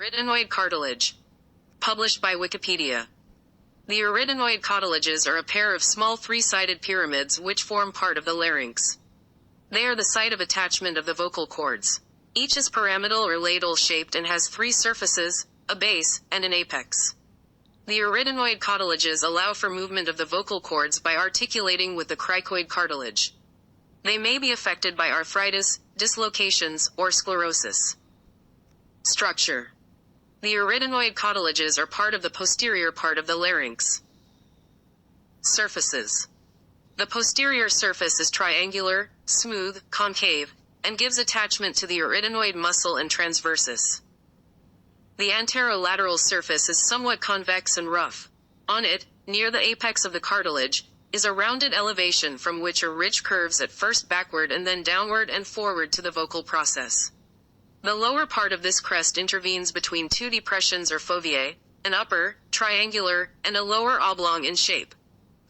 Arytenoid cartilage. Published by Wikipedia. The arytenoid cartilages are a pair of small three-sided pyramids which form part of the larynx. They are the site of attachment of the vocal cords. Each is pyramidal or ladle-shaped and has three surfaces, a base, and an apex. The arytenoid cartilages allow for movement of the vocal cords by articulating with the cricoid cartilage. They may be affected by arthritis, dislocations, or sclerosis. Structure. The arytenoid cartilages are part of the posterior part of the larynx. Surfaces. The posterior surface is triangular, smooth, concave, and gives attachment to the arytenoid muscle and transversus. The anterolateral surface is somewhat convex and rough. On it, near the apex of the cartilage, is a rounded elevation from which a ridge curves at first backward and then downward and forward to the vocal process. The lower part of this crest intervenes between two depressions or foveae, an upper, triangular, and a lower oblong in shape.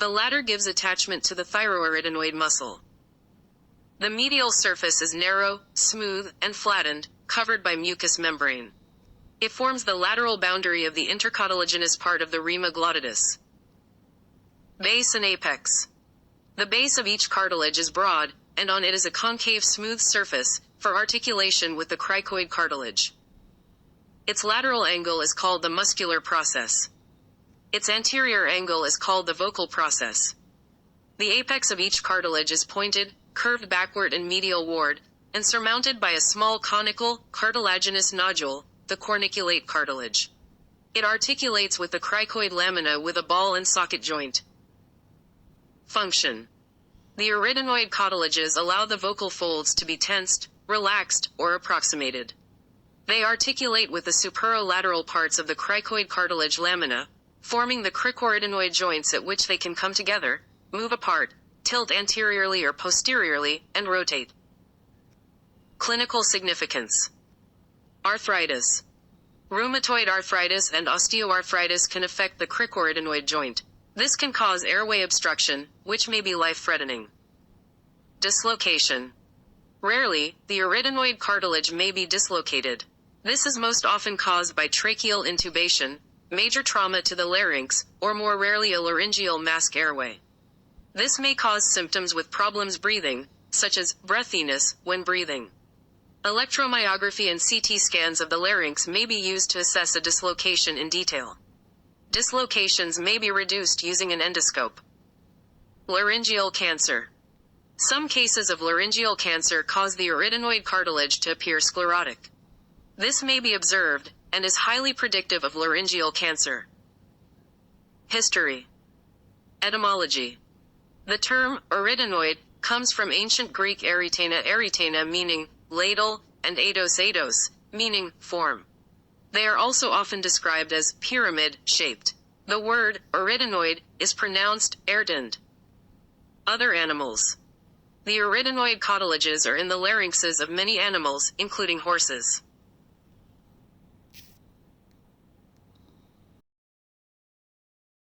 The latter gives attachment to the thyroarytenoid muscle. The medial surface is narrow, smooth, and flattened, covered by mucous membrane. It forms the lateral boundary of the intercartilaginous part of the rima glottis. Base and apex. The base of each cartilage is broad, and on it is a concave smooth surface, for articulation with the cricoid cartilage. Its lateral angle is called the muscular process. Its anterior angle is called the vocal process. The apex of each cartilage is pointed, curved backward and medial-ward, and surmounted by a small conical, cartilaginous nodule, the corniculate cartilage. It articulates with the cricoid lamina with a ball and socket joint. Function. The arytenoid cartilages allow the vocal folds to be tensed, relaxed, or approximated. They articulate with the superolateral parts of the cricoid cartilage lamina, forming the cricoarytenoid joints at which they can come together, move apart, tilt anteriorly or posteriorly, and rotate. Clinical significance. Arthritis. Rheumatoid arthritis and osteoarthritis can affect the cricoarytenoid joint. This can cause airway obstruction, which may be life-threatening. Dislocation. Rarely, the arytenoid cartilage may be dislocated. This is most often caused by tracheal intubation, major trauma to the larynx, or more rarely a laryngeal mask airway. This may cause symptoms with problems breathing, such as breathiness when breathing. Electromyography and CT scans of the larynx may be used to assess a dislocation in detail. Dislocations may be reduced using an endoscope. Laryngeal cancer. Some cases of laryngeal cancer cause the arytenoid cartilage to appear sclerotic. This may be observed, and is highly predictive of laryngeal cancer. History. Etymology. The term arytenoid comes from ancient Greek arytena meaning ladle, and eidos meaning form. They are also often described as pyramid-shaped. The word arytenoid is pronounced erdend. Other animals. The arytenoid cartilages are in the larynxes of many animals, including horses.